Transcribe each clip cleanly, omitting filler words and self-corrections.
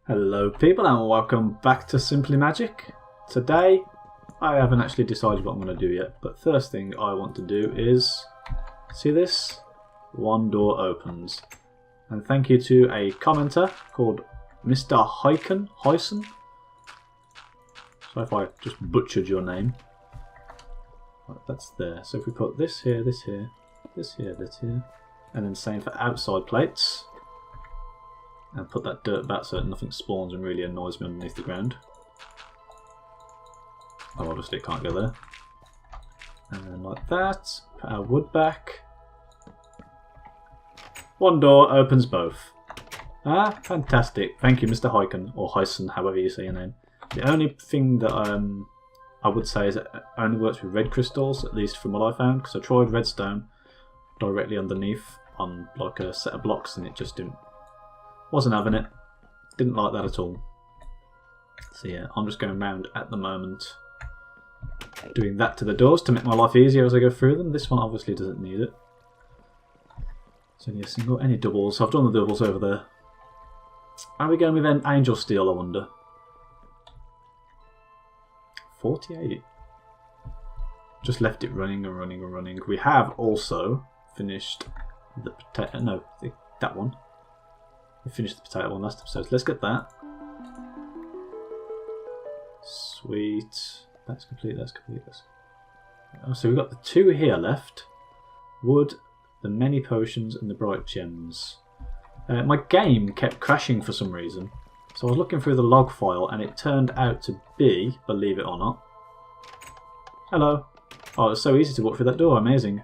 Hello people and welcome back to Simply Magic. Today I haven't actually decided what I'm going to do yet, but first thing I want to do is, see this? One door opens. And thank you to a commenter called Mr. Hyson. Sorry if I just butchered your name. Right, that's there. So if we put this here, this here, this here, this here, and then same for outside plates. And put that dirt back so that nothing spawns and really annoys me underneath the ground. Oh, obviously it can't go there. And then like that, put our wood back. One door opens both. Ah, fantastic. Thank you, Mr. Hyken, or Hyson, however you say your name. The only thing that I would say is it only works with red crystals, at least from what I found, because I tried redstone directly underneath on like a set of blocks and it just wasn't having it. Didn't like that at all. So yeah, I'm just going around at the moment doing that to the doors to make my life easier as I go through them. This one obviously doesn't need it. It's only a single. Any doubles? I've done the doubles over there. Are we going with an angel steel, I wonder? 48. Just left it running and running and running. We have also finished the potato. No, that one. We finished the potato one last episode. So let's get that. Sweet. That's complete. That's complete. Oh, so we've got the two here left. Wood, the many potions, and the bright gems. My game kept crashing for some reason. So I was looking through the log file and it turned out to be, believe it or not. Hello. Oh, it's so easy to walk through that door. Amazing.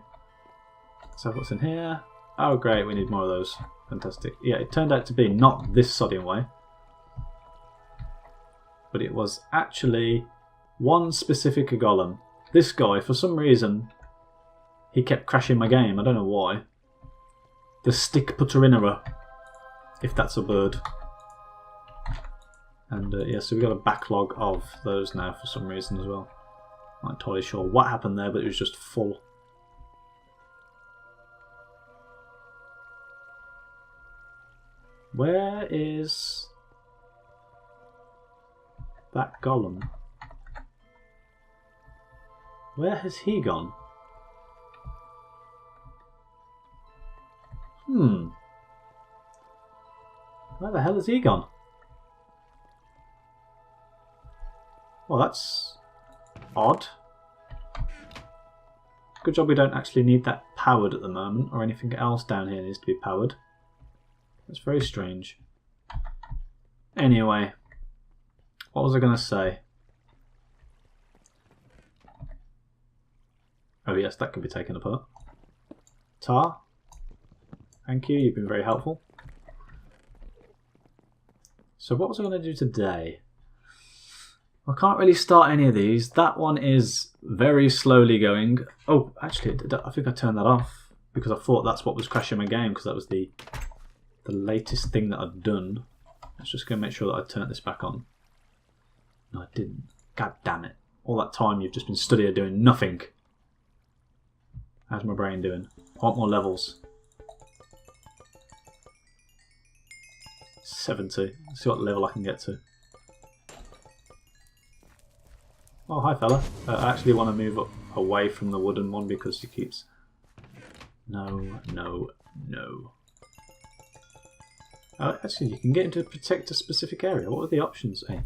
Let's have what's in here. Oh, great. We need more of those. Fantastic. Yeah, it turned out to be not this sodding way. But it was actually one specific golem. This guy, for some reason, he kept crashing my game. I don't know why. The stick putterinera, if that's a bird. And yeah, so we've got a backlog of those now for some reason as well. Not entirely sure what happened there, but it was just full. Where is that golem? Where has he gone? Where the hell has he gone? Well, that's odd. Good job we don't actually need that powered at the moment, or anything else down here needs to be powered. That's very strange. Anyway, what was I going to say? Oh yes, that can be taken apart. Tar, thank you, you've been very helpful. So what was I going to do today? I can't really start any of these. That one is very slowly going. Oh, actually, I think I turned that off because I thought that's what was crashing my game, because that was the latest thing that I'd done. Let's just go make sure that I turned this back on. No, I didn't. God damn it. All that time you've just been studying doing nothing. How's my brain doing? I want more levels. 70. Let's see what level I can get to. Oh, hi fella. I actually want to move up away from the wooden one because he keeps... No. Actually, you can get into protect a specific area. What are the options? Hey.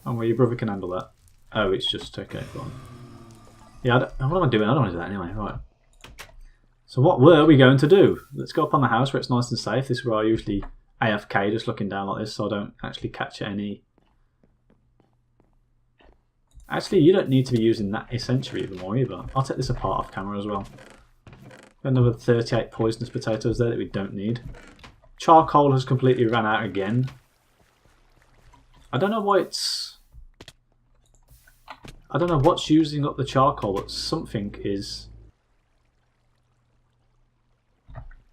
Oh, well, your brother can handle that. Oh, it's just... Okay, fine. Yeah, what am I doing? I don't want to do that anyway. Right. So what were we going to do? Let's go up on the house where it's nice and safe. This is where I usually AFK, just looking down like this, so I don't actually catch any... Actually, you don't need to be using that essentially anymore either. I'll take this apart off camera as well. Got another 38 poisonous potatoes there that we don't need. Charcoal has completely ran out again. I don't know why it's... I don't know what's using up the charcoal, but something is...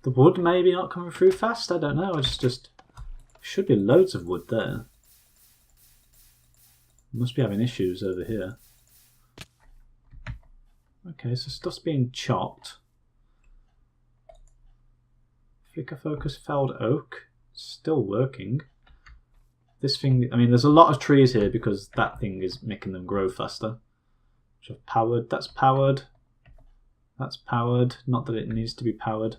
The wood maybe not coming through fast? I don't know. It's just... Should be loads of wood there. Must be having issues over here. Okay, so stuff's being chopped. Flicker focus felled oak. Still working. This thing, I mean, there's a lot of trees here because that thing is making them grow faster. Which I've powered. That's powered. That's powered. Not that it needs to be powered.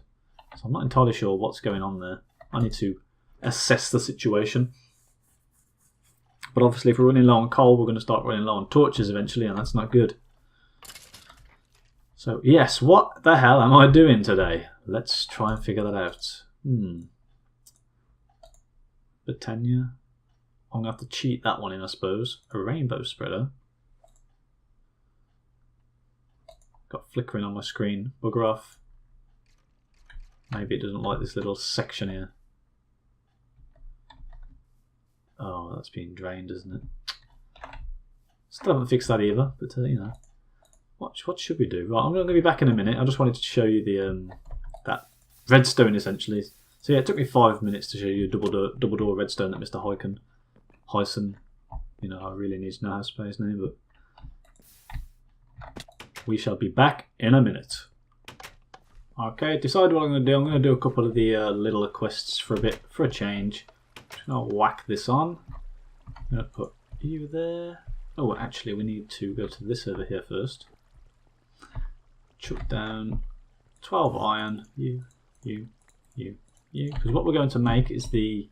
So I'm not entirely sure what's going on there. I need to assess the situation. But obviously if we're running low on coal, we're going to start running low on torches eventually, and that's not good. So yes, what the hell am I doing today? Let's try and figure that out. Britannia. I'm going to have to cheat that one in, I suppose. A rainbow spreader. Got flickering on my screen. Bugger off. Maybe it doesn't like this little section here. Oh, that's being drained, isn't it? Still haven't fixed that either, but you know. What should we do? Right, I'm going to be back in a minute. I just wanted to show you the that redstone essentially. So yeah, it took me 5 minutes to show you a double door redstone that Mr. Hyson. You know, I really need to know how to spell his name, but we shall be back in a minute. Okay, decide what I'm going to do. I'm going to do a couple of the little quests for a change. Just going to whack this on. I'm going to put you there. Oh, actually, we need to go to this over here first. Chuck down 12 iron. You. Because what we're going to make is the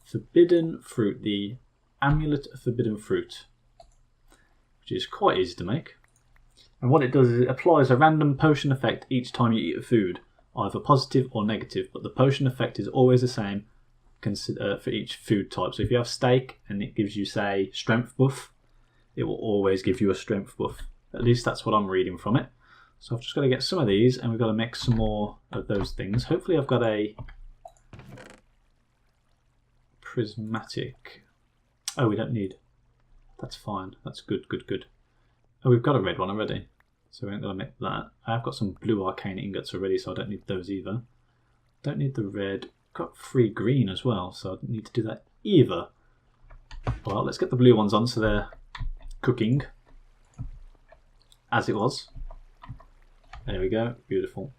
forbidden fruit, the Amulet of Forbidden Fruit, which is quite easy to make. And what it does is it applies a random potion effect each time you eat a food, either positive or negative, but the potion effect is always the same for each food type. So if you have steak and it gives you, say, strength buff, it will always give you a strength buff. At least that's what I'm reading from it. So I've just got to get some of these, and we've got to make some more of those things. Hopefully I've got a prismatic. Oh, we don't need. That's fine. That's good. Oh, we've got a red one already, so we ain't going to make that. I've got some blue arcane ingots already, so I don't need those either. Don't need the red. Got 3 green as well, so I don't need to do that either. Well, let's get the blue ones on so they're cooking as it was. There we go, beautiful.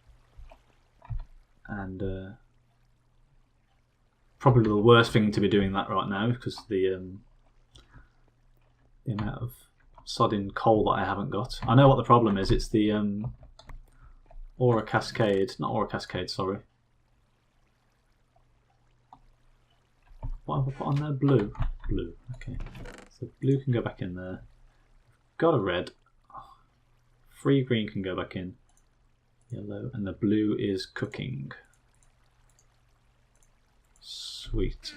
And probably the worst thing to be doing that right now because the amount of sodding coal that I haven't got. I know what the problem is. It's the Aura Cascade, not Aura Cascade, sorry. What have I put on there? Blue. Blue, okay. So blue can go back in there. Got a red. 3 green can go back in. Yellow, and the blue is cooking. Sweet.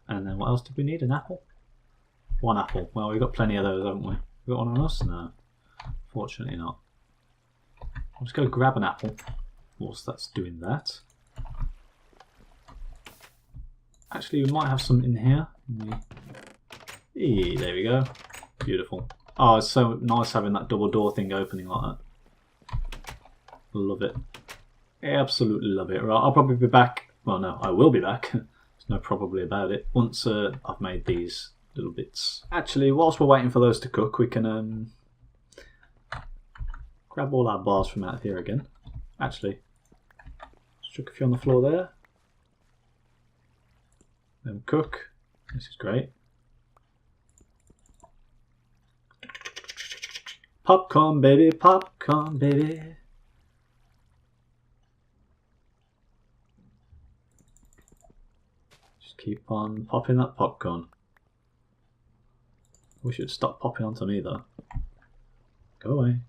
And then what else did we need? An apple? 1 apple. Well, we've got plenty of those, haven't we? We got one on us? No. Fortunately not. I'll just go grab an apple whilst that's doing that. Actually, we might have some in here. Eee, there we go. Beautiful. Oh, it's so nice having that double door thing opening like that. Love it. Absolutely love it. Right, I'll probably be back. Well, no, I will be back. There's no probably about it. Once I've made these little bits. Actually, whilst we're waiting for those to cook, we can grab all our bars from out here again. Actually, chuck a few on the floor there. Then cook. This is great. Popcorn, baby, popcorn, baby. Just keep on popping that popcorn. We should stop popping onto me though. Go away.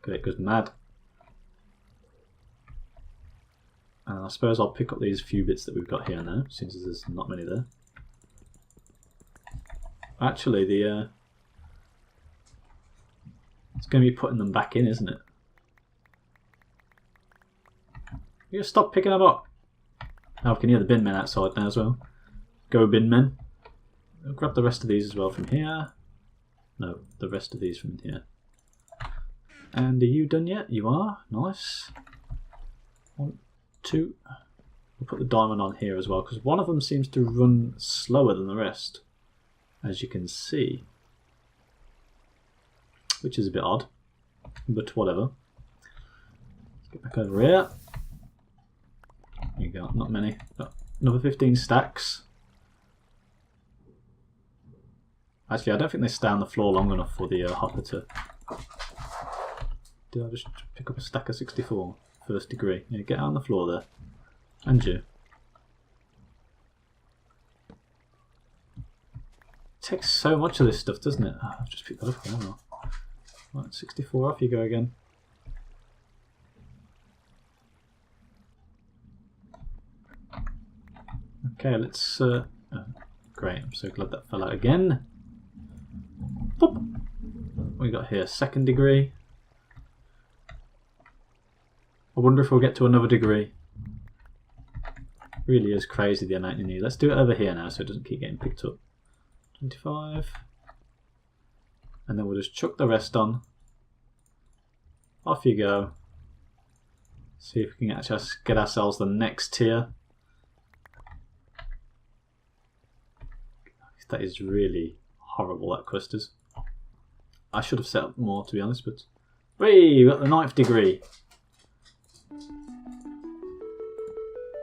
Okay, it goes mad. And I suppose I'll pick up these few bits that we've got here now, since there's not many there. Actually, it's going to be putting them back in, isn't it? You gotta stop picking them up. Now we can hear the bin men outside now as well. Go bin men. I'll grab the rest of these as well from here. No, the rest of these from here. And are you done yet? You are. Nice. 1, 2. We'll put the diamond on here as well because one of them seems to run slower than the rest, as you can see, which is a bit odd, but whatever. Let's get back over here. We got not many. Got another 15 stacks. Actually, I don't think they stay on the floor long enough for the hopper to... Did I just pick up a stack of 64? First degree. Yeah, get out on the floor there. And you. It takes so much of this stuff, doesn't it? Oh, I've just picked that up again. Right, 64, off you go again. Okay, let's... great, I'm so glad that fell out again. Boop. What we got here? Second degree. I wonder if we'll get to another degree. Really is crazy the amount you need. Let's do it over here now so it doesn't keep getting picked up. 25. And then we'll just chuck the rest on. Off you go. See if we can actually get ourselves the next tier. That is really horrible, that quest is. I should have set up more, to be honest, but... Whee! We got the 9th degree.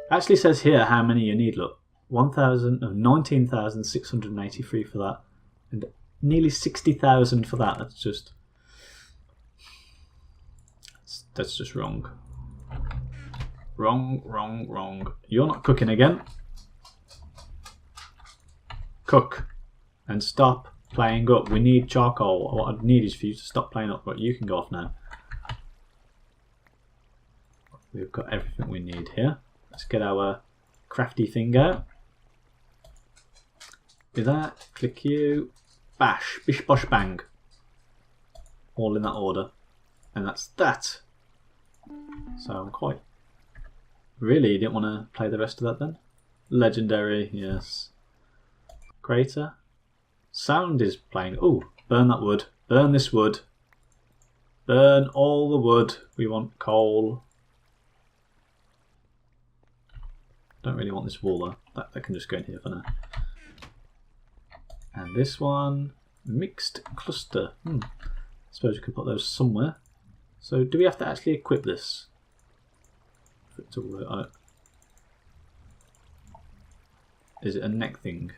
Actually says here how many you need, look. 19,683 for that. And nearly 60,000 for that. That's just... That's just wrong. Wrong, wrong, wrong. You're not cooking again. Cook. And stop playing up. We need charcoal. What I need is for you to stop playing up. But you can go off now. We've got everything we need here. Let's get our crafty thing out. Do that. Click you. Bash. Bish bosh bang. All in that order. And that's that. So I'm quite... Really? You didn't want to play the rest of that then? Legendary, yes. Greater. Sound is playing. Oh, burn that wood. Burn this wood. Burn all the wood. We want coal. Don't really want this wall though. That can just go in here for now. And this one, mixed cluster. I suppose we could put those somewhere. So do we have to actually equip this? For it to work? Is it a neck thing?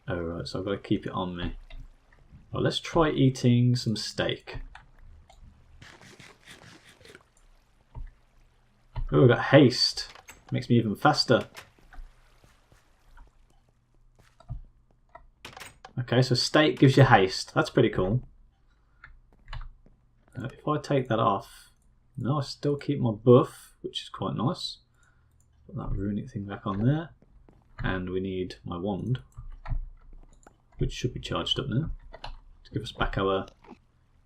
Oh right, so I've got to keep it on me. Well, let's try eating some steak. Oh, we've got haste. Makes me even faster. Okay, so steak gives you haste. That's pretty cool. If I take that off, no, I still keep my buff, which is quite nice. Put that runic thing back on there. And we need my wand, which should be charged up now, to give us back our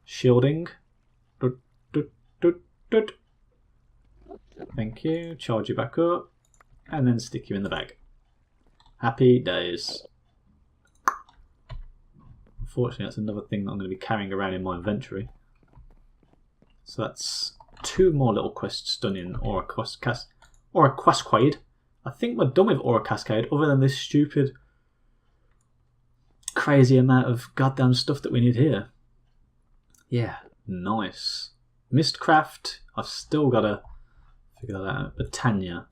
shielding. Thank you. Charge you back up, and then stick you in the bag. Happy days. Unfortunately, that's another thing that I'm going to be carrying around in my inventory. So that's 2 more little quests done in Aura Cascade. I think we're done with Aura Cascade, other than this stupid, crazy amount of goddamn stuff that we need here. Yeah, nice. Mistcraft, I've still got to figure that out. Botania.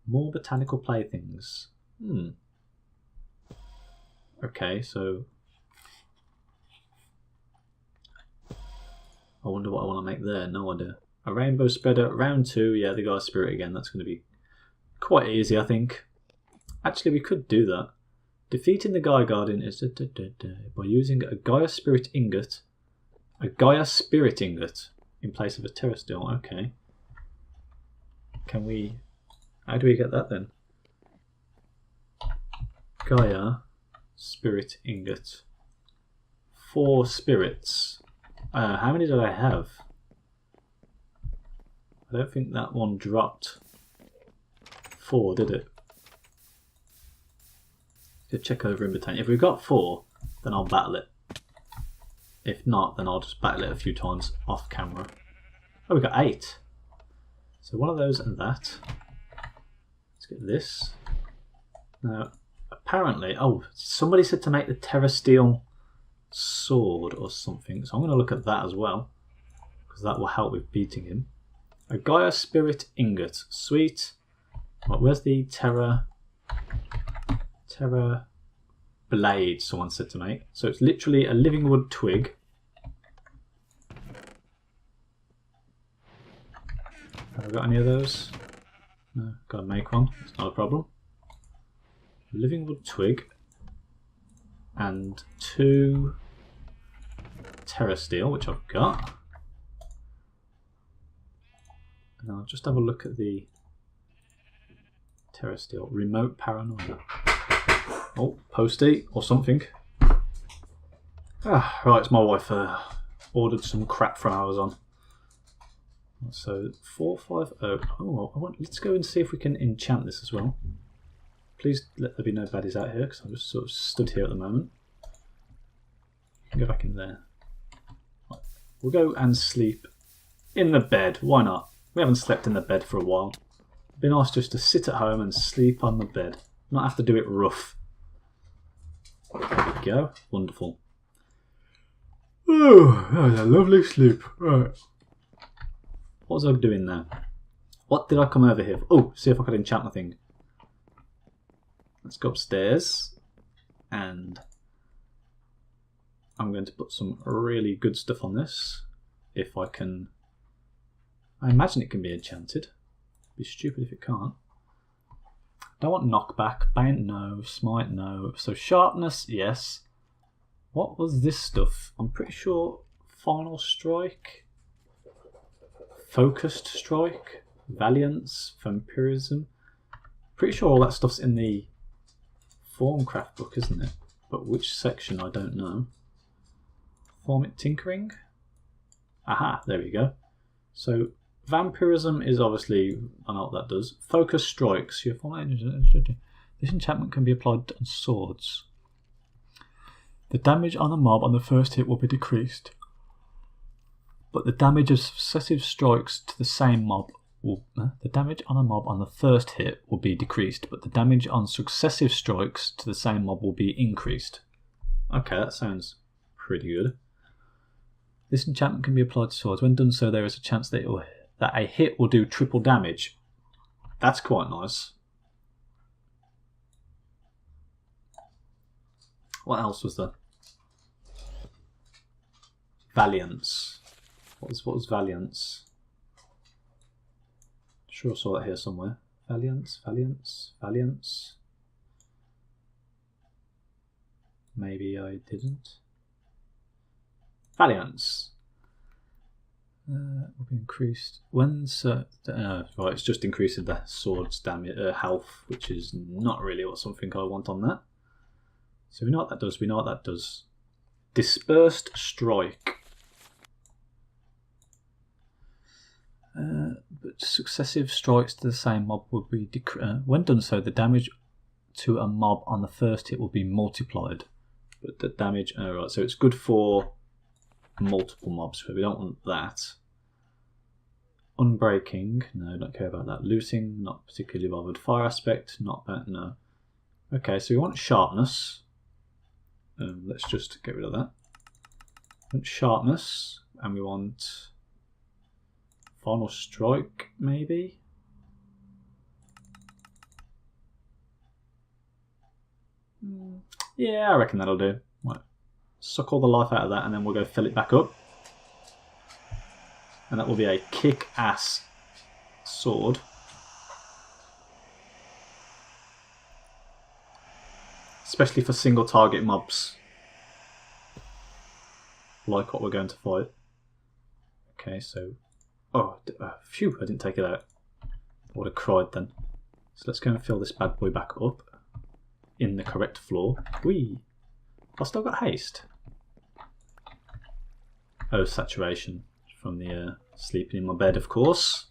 More botanical playthings. Okay, so... I wonder what I want to make there, no idea. A rainbow spreader, round 2, yeah, the Gaia Spirit again, that's going to be quite easy, I think. Actually, we could do that. Defeating the Gaia Guardian is by using a Gaia Spirit ingot. A Gaia Spirit ingot in place of a Terra Steel, okay. Can we... How do we get that then? Gaia Spirit ingot. 4 spirits. How many did I have? I don't think that one dropped 4, did it? Could check over in Botania. If we've got 4, then I'll battle it. If not, then I'll just battle it a few times off camera. Oh, we got 8. So one of those and that. Let's get this. Now, apparently, oh, somebody said to make the Terra Steel sword or something, so I'm going to look at that as well, because that will help with beating him. A Gaia Spirit Ingot. Sweet. Right, where's the Terra Blade someone said to make? So it's literally a living wood twig. Have I got any of those? No, gotta make one. It's not a problem. Living wood twig and 2 Terra Steel, which I've got. And I'll just have a look at the Terra Steel. Remote Paranoia. Oh, postie or something. Ah, right, it's my wife ordered some crap from Amazon. So 450. Oh, let's go and see if we can enchant this as well. Please let there be no baddies out here because I'm just sort of stood here at the moment. Go back in there. Right. We'll go and sleep in the bed. Why not? We haven't slept in the bed for a while. It'd be nice just to sit at home and sleep on the bed. Not have to do it rough. There we go. Wonderful. Oh, that was a lovely sleep. Right. What was I doing there? What did I come over here for? Oh, see if I could enchant the thing. Let's go upstairs. And I'm going to put some really good stuff on this. If I can. I imagine it can be enchanted. It'd be stupid if it can't. Don't want knockback. Bane, no. Smite, no. So sharpness, yes. What was this stuff? I'm pretty sure Final Strike, Focused Strike, Valiance, Vampirism. Pretty sure all that stuff's in the Formcraft book, isn't it? But which section, I don't know. Formic Tinkering? Aha, there we go. So Vampirism is obviously, I know what that does. Focus Strikes. This enchantment can be applied on swords. The damage on a mob on the first hit will be decreased, but the damage of successive strikes to the same mob will... the damage on a mob on the first hit will be decreased, but the damage on successive strikes to the same mob will be increased. Okay, that sounds pretty good. This enchantment can be applied to swords. When done so, there is a chance that a hit will do triple damage. That's quite nice. What else was there? Valiance. What was Valiance? Sure I saw that here somewhere. Valiance. Maybe I didn't. Valiance. Will be increased when right, it's just increasing the sword's damage health, which is not really something I want on that. So we know what that does. We know what that does. Dispersed Strike. But successive strikes to the same mob will be when done so, the damage to a mob on the first hit will be multiplied. But the damage, right, so it's good for multiple mobs, but we don't want that. Unbreaking, no, don't care about that. Looting, not particularly bothered. Fire aspect, not that, no. Okay, so we want sharpness. Let's just get rid of that. We want sharpness, and we want Final Strike, maybe? Yeah, I reckon that'll do. Right. Suck all the life out of that, and then we'll go fill it back up. And that will be a kick-ass sword. Especially for single target mobs. Like what we're going to fight. Okay, so... Oh, phew, I didn't take it out. I would have cried then. So let's go and fill this bad boy back up. In the correct floor. Whee! I've still got haste. Oh, saturation. From the sleeping in my bed, of course.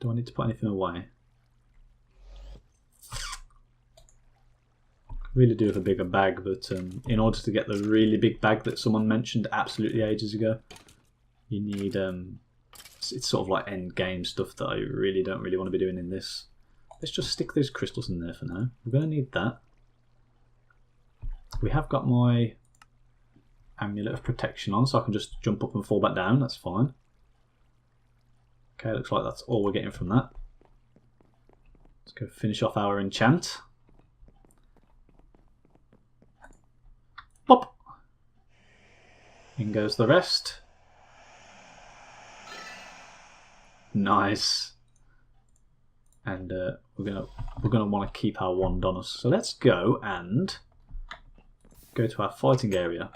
Do I need to put anything away? Really do have a bigger bag, but in order to get the really big bag that someone mentioned absolutely ages ago, you need it's sort of like end game stuff that I really don't want to be doing in this. Let's just stick those crystals in there for now. We're going to need that. We have got my Amulet of Protection on, so I can just jump up and fall back down. That's fine. Okay, looks like that's all we're getting from that. Let's go finish off our enchant. Pop! In goes the rest. Nice. And we're gonna want to keep our wand on us. So let's go and go to our fighting area.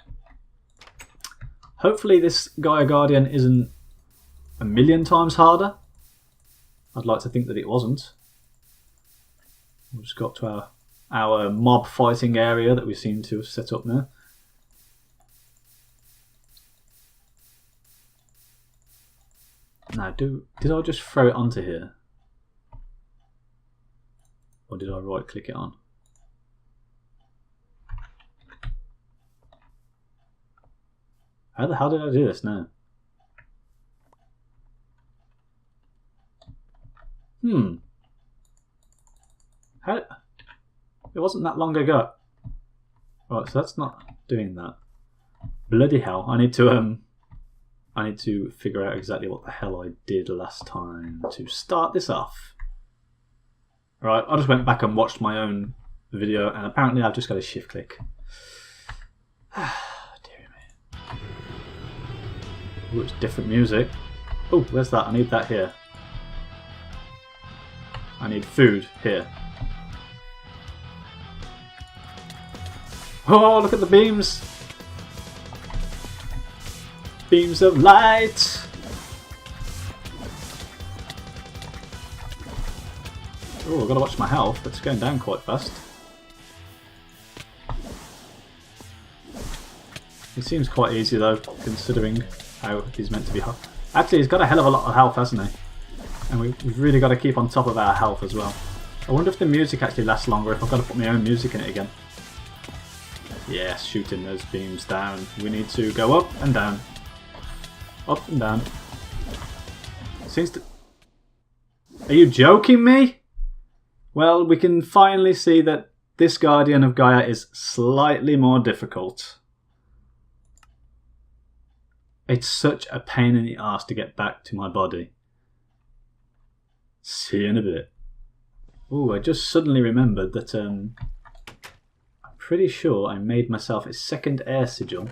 Hopefully this Gaia Guardian isn't a million times harder. I'd like to think that it wasn't. We'll just go up to our mob fighting area that we seem to have set up now. Now, did I just throw it onto here? Or did I right click it on? How the hell did I do this now? How? It wasn't that long ago. Right, so that's not doing that. Bloody hell! I need to figure out exactly what the hell I did last time to start this off. Right, I just went back and watched my own video, and apparently I've just got a shift click. Dear me. Ooh, it's different music. Oh, where's that? I need that here. I need food here. Oh, look at the beams! Beams of light! Oh, I've got to watch my health. It's going down quite fast. It seems quite easy though, considering how he's meant to be. Actually, he's got a hell of a lot of health, hasn't he? And we've really got to keep on top of our health as well. I wonder if the music actually lasts longer if I've got to put my own music in it again. Yes, shooting those beams down. We need to go up and down. Up and down. Seems to... Are you joking me? Well, we can finally see that this Guardian of Gaia is slightly more difficult. It's such a pain in the arse to get back to my body. See you in a bit. Ooh, I just suddenly remembered that I'm pretty sure I made myself a second air sigil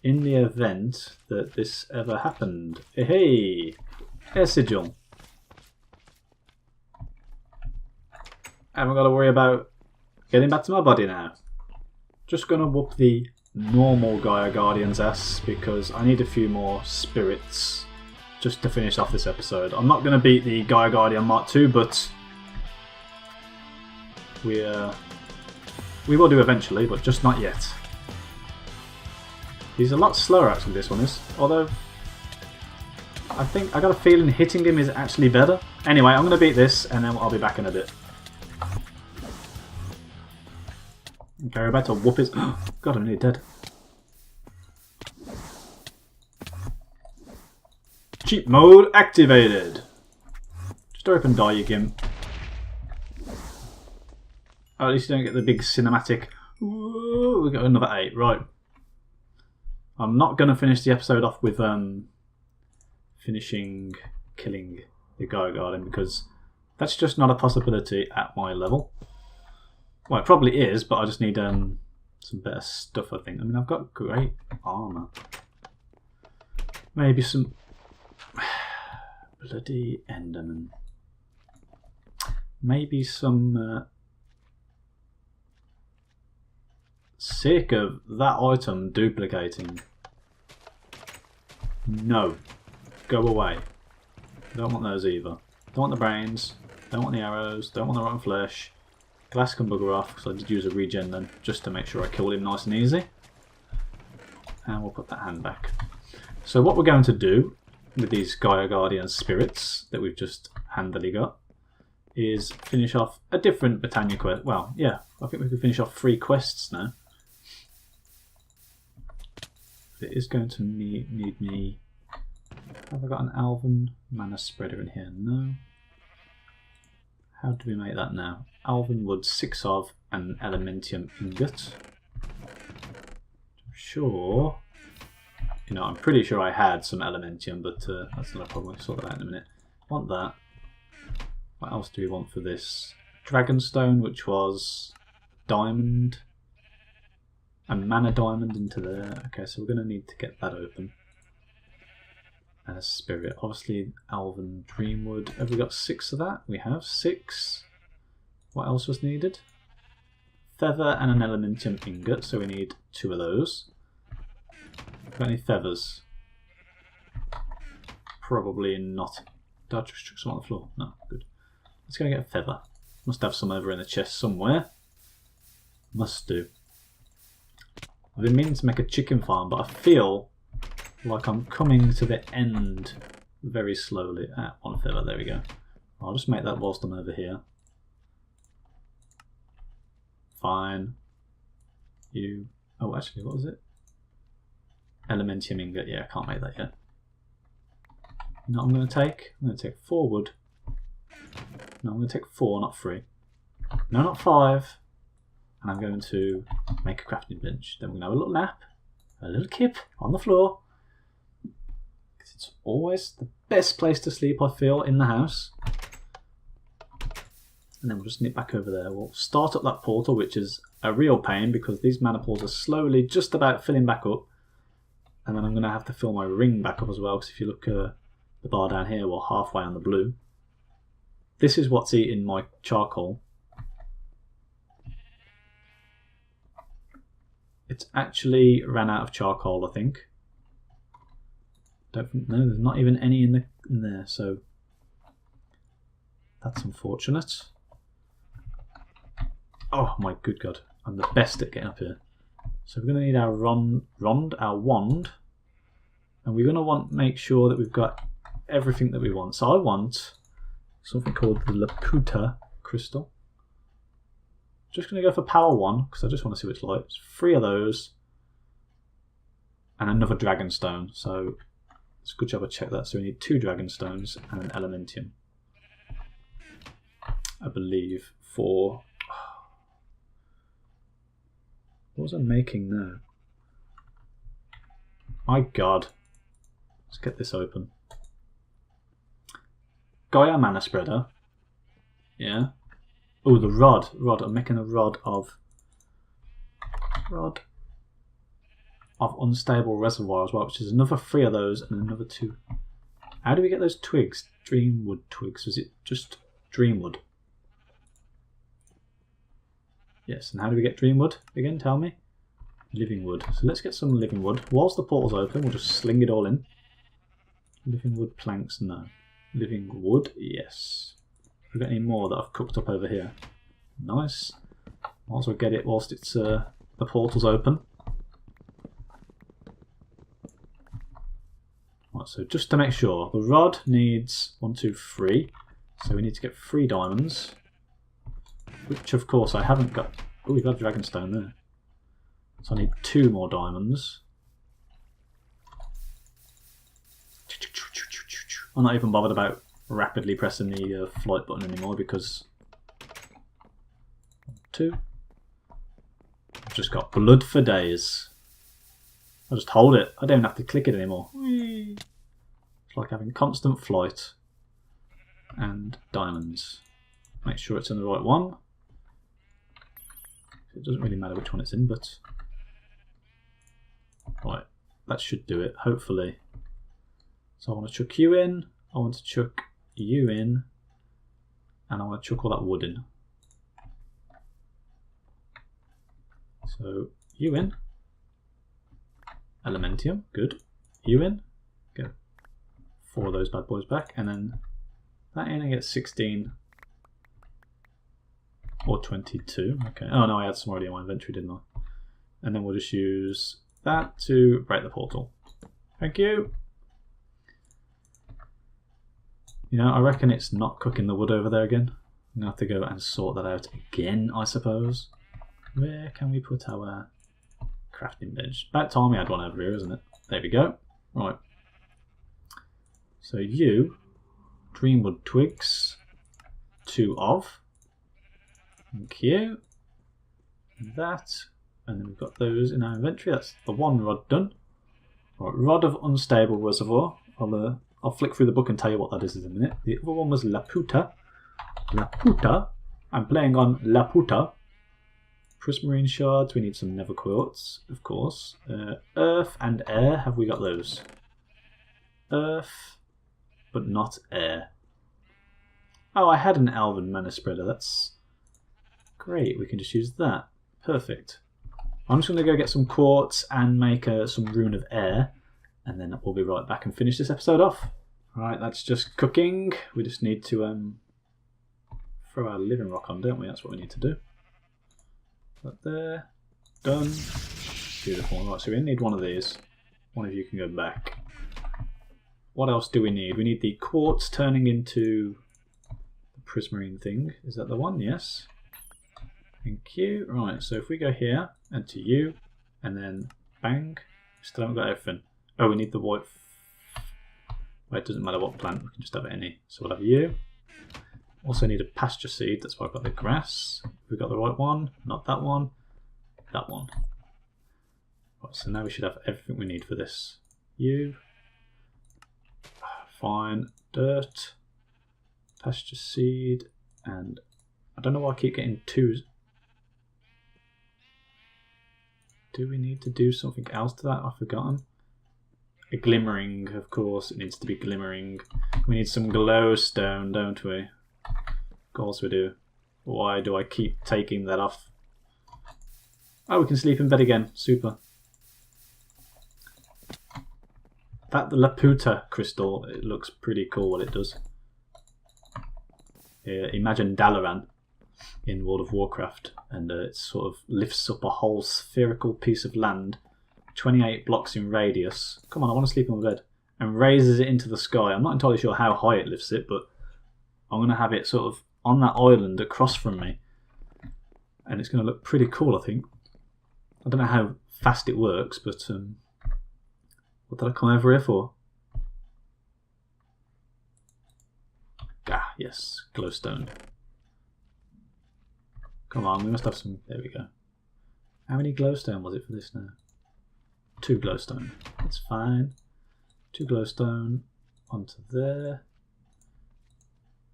in the event that this ever happened. Hey! Air sigil. I haven't got to worry about getting back to my body now. Just gonna whoop the normal Gaia Guardian's ass because I need a few more spirits just to finish off this episode. I'm not gonna beat the Gaia Guardian Mk II, but we will do eventually, but just not yet. He's a lot slower actually, this one is. Although, I got a feeling hitting him is actually better. Anyway, I'm going to beat this and then I'll be back in a bit. Okay, we're about to whoop his... God, I'm nearly dead. Cheat mode activated. Just open die, you gimp. Oh, at least you don't get the big cinematic. Ooh, we got another 8, right. I'm not going to finish the episode off with killing the Gaia Guardian because that's just not a possibility at my level. Well, it probably is, but I just need some better stuff, I think. I mean, I've got great armour. Maybe some... Bloody Enderman. Maybe some... Sick of that item duplicating. No. Go away. Don't want those either. Don't want the brains. Don't want the arrows. Don't want the rotten flesh. Glass can bugger off because I did use a regen then just to make sure I killed him nice and easy. And we'll put that hand back. So what we're going to do with these Gaia Guardian spirits that we've just handily got is finish off a different Britannia quest. Well, yeah, I think we can finish off 3 quests now. It is going to need me... Have I got an Alvin Mana Spreader in here? No. How do we make that now? Alvin wood 6 of an Elementium ingot. I'm sure You know, I'm pretty sure I had some Elementium, but that's not a problem. We'll sort that out in a minute. Want that. What else do we want for this? Dragonstone, which was diamond. And mana diamond into there. Okay, so we're going to need to get that open. And a spirit. Obviously, Elven Dreamwood. Have we got 6 of that? We have 6. What else was needed? Feather and an Elementium ingot, so we need 2 of those. Got any feathers? Probably not. Did I just chuck some on the floor? No, good. Let's go and get a feather. Must have some over in the chest somewhere. Must do. I've been meaning to make a chicken farm, but I feel like I'm coming to the end very slowly. Ah, 1 feather, there we go. I'll just make that whilst I'm over here. Fine. You... Oh, actually, what was it? Elementium ingot. Yeah, I can't make that yet. You know what I'm going to take? I'm going to take 4 wood. No, I'm going to take 4, not 3. No, not 5. And I'm going to make a crafting bench. Then we're going to have a little nap, a little kip on the floor. Because it's always the best place to sleep, I feel, in the house. And then we'll just nip back over there. We'll start up that portal, which is a real pain because these mana pools are slowly just about filling back up. And then I'm going to have to fill my ring back up as well, because if you look at the bar down here, we're halfway on the blue. This is what's eating my charcoal. It's actually ran out of charcoal, I think. Don't think, no, there's not even any in there, so that's unfortunate. Oh my good god, I'm the best at getting up here. So we're going to need our wand, and we're going to make sure that we've got everything that we want. So I want something called the Laputa crystal. Just going to go for power 1 because I just want to see what it's like. It's 3 of those and another dragonstone. So it's a good job I checked that. So we need 2 dragonstones and an elementium, I believe, for... What was I making now? My god. Let's get this open. Gaia Mana Spreader. Yeah. Oh, the rod. I'm making a rod of Unstable Reservoir as well, which is another 3 of those and another 2. How do we get those twigs? Dreamwood twigs. Was it just Dreamwood? Yes, and how do we get Dreamwood? Again, tell me. Living wood. So let's get some living wood. Whilst the portal's open, we'll just sling it all in. Living wood planks, no. Living wood, yes. Have we got any more that I've cooked up over here? Nice. Might as well get it whilst it's the portal's open. Right, so just to make sure, the rod needs 1, 2, 3. So we need to get 3 diamonds. Which of course I haven't got. Oh, we've got dragonstone there. So I need 2 more diamonds. I'm not even bothered about rapidly pressing the flight button anymore because 2. I've just got blood for days. I just hold it. I don't have to click it anymore. Whee. It's like having constant flight and diamonds. Make sure it's in the right one. It doesn't really matter which one it's in, but right, that should do it, hopefully. So I want to chuck you in, I want to chuck you in, and I want to chuck all that wood in. So you in, Elementium, good. You in, go 4 of those bad boys back, and then that in, I get 16. Or 22, okay. Oh no, I had some already in my inventory, didn't I? And then we'll just use that to break the portal. Thank you! You know, I reckon it's not cooking the wood over there again. I'm going to have to go and sort that out again, I suppose. Where can we put our crafting bench? About time we had one over here, isn't it? There we go. Right. So you, Dreamwood twigs, 2 of. Thank you. That, and then we've got those in our inventory. That's the 1 rod done. Right, Rod of Unstable Reservoir. I'll flick through the book and tell you what that is in a minute. The other one was Laputa. Laputa. I'm playing on Laputa. Prismarine shards. We need some nether quartz, of course. Earth and air. Have we got those? Earth, but not air. Oh, I had an Elven Mana Spreader. That's great. We can just use that. Perfect. I'm just going to go get some quartz and make some rune of air, and then we'll be right back and finish this episode off. Right, that's just cooking. We just need to throw our living rock on, don't we? That's what we need to do. That there. Done. Beautiful. Right, so we need one of these. One of you can go back. What else do we need? We need the quartz turning into the prismarine thing. Is that the one? Yes. Thank you. Right, so if we go here and to you, and then bang, still haven't got everything. Oh, we need the white. Well, it doesn't matter what plant, we can just have any. So we'll have you. Also need a pasture seed, that's why I've got the grass. We've got the right one, not that one, that one. Right, so now we should have everything we need for this. You. Fine. Dirt. Pasture seed. And I don't know why I keep getting twos. Do we need to do something else to that? I've forgotten. A glimmering, of course. It needs to be glimmering. We need some glowstone, don't we? Of course we do. Why do I keep taking that off? Oh, we can sleep in bed again. Super. That Laputa crystal, it looks pretty cool what it does. Yeah, imagine Dalaran in World of Warcraft, and it sort of lifts up a whole spherical piece of land, 28 blocks in radius. Come on, I want to sleep in my bed. And raises it into the sky. I'm not entirely sure how high it lifts it, but I'm going to have it sort of on that island across from me. And it's going to look pretty cool, I think. I don't know how fast it works, but what did I come over here for? Ah, yes, glowstone. Come on, we must have some. There we go. How many glowstone was it for this now? 2 glowstone. That's fine. 2 glowstone onto there.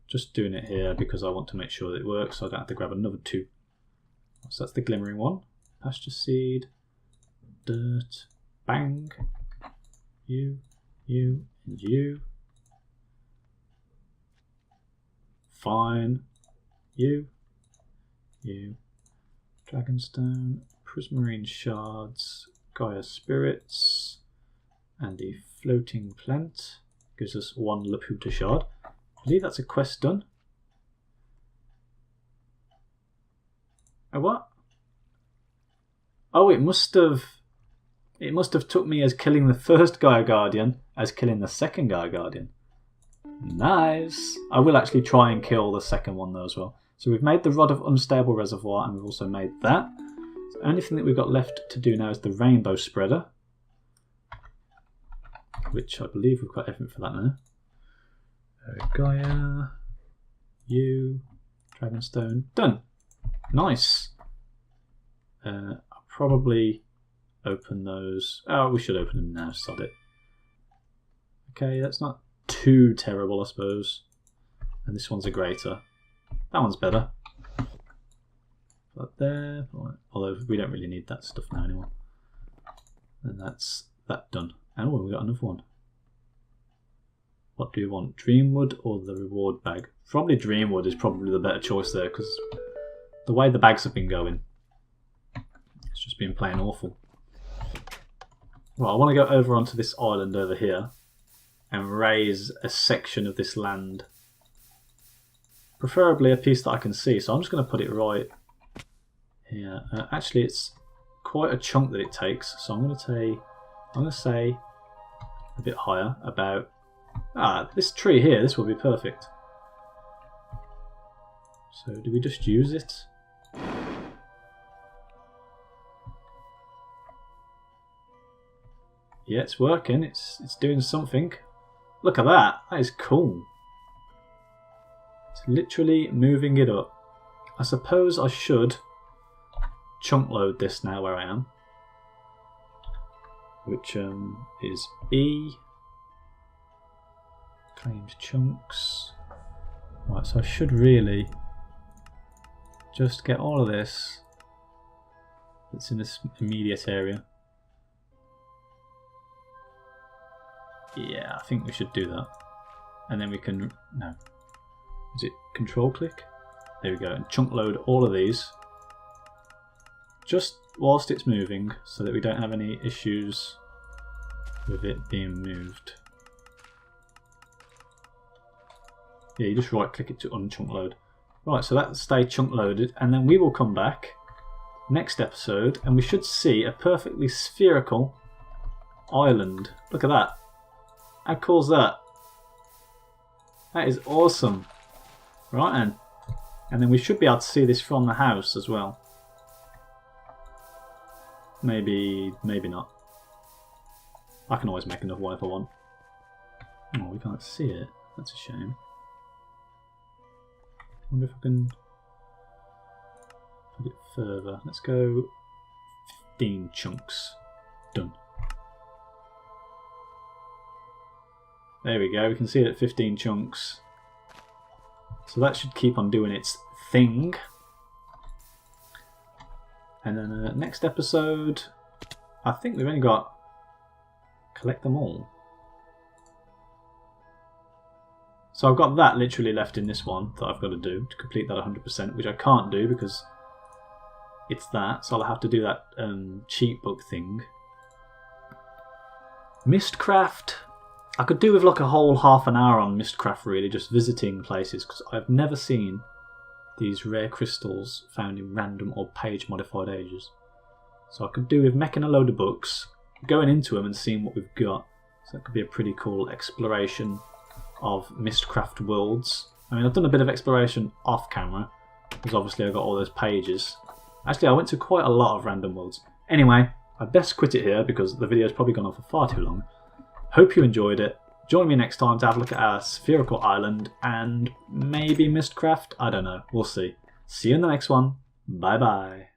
Just doing it here because I want to make sure that it works, so I don't have to grab another 2. So that's the glimmering one. Pasture seed. Dirt. Bang. You, and you. Fine. You. Dragonstone. Prismarine shards. Gaia spirits. And the floating plant. Gives us 1 Laputa shard. I believe that's a quest done. Oh, what? Oh, it must have took me as killing the first Gaia Guardian as killing the second Gaia Guardian. Nice! I will actually try and kill the second one though as well. So we've made the Rod of Unstable Reservoir, and we've also made that. So the only thing that we've got left to do now is the Rainbow Spreader, which I believe we've got everything for that now. Gaia, you, Dragonstone, done. Nice. I'll probably open those. Oh, we should open them now, sod it. Okay, that's not too terrible, I suppose. And this one's a greater. That one's better. But there, although we don't really need that stuff now anymore. And that's that done. And oh, we've got another one. What do you want? Dreamwood or the reward bag? Probably Dreamwood is probably the better choice there, because the way the bags have been going, it's just been plain awful. Well, I want to go over onto this island over here and raise a section of this land. Preferably a piece that I can see, so I'm just going to put it right here. Actually, it's quite a chunk that it takes, so I'm going to say a bit higher, about this tree here. This will be perfect. So do we just use it? Yeah, it's working. It's doing something. Look at that. That is cool. It's literally moving it up. I suppose I should chunk load this now where I am. which is E. Claimed chunks. Right, so I should really just get all of this that's in this immediate area. Yeah, I think we should do that. And then we can, no. Is it control click? There we go, and chunk load all of these. Just whilst it's moving, so that we don't have any issues with it being moved. Yeah, you just right click it to unchunk load. Right, so that stay chunk loaded, and then we will come back next episode and we should see a perfectly spherical island. Look at that. How cool is that? That is awesome. Right, and then we should be able to see this from the house as well. Maybe not. I can always make another one if I want. Oh, we can't see it. That's a shame. I wonder if I can put it further. Let's go 15 chunks. Done. There we go, we can see it at 15 chunks. So that should keep on doing its thing. And then next episode, I think we've only got collect them all. So I've got that literally left in this one that I've got to do to complete that 100%, which I can't do because it's that. So I'll have to do that cheat book thing. Mistcraft. I could do with like a whole half an hour on Mistcraft really, just visiting places, because I've never seen these rare crystals found in random or page modified ages. So I could do with making a load of books, going into them and seeing what we've got. So that could be a pretty cool exploration of Mistcraft worlds. I mean, I've done a bit of exploration off camera, because obviously I've got all those pages. Actually, I went to quite a lot of random worlds. Anyway, I best quit it here because the video's probably gone on for far too long. Hope you enjoyed it. Join me next time to have a look at our spherical island and maybe Mistcraft. I don't know. We'll see. See you in the next one. Bye bye.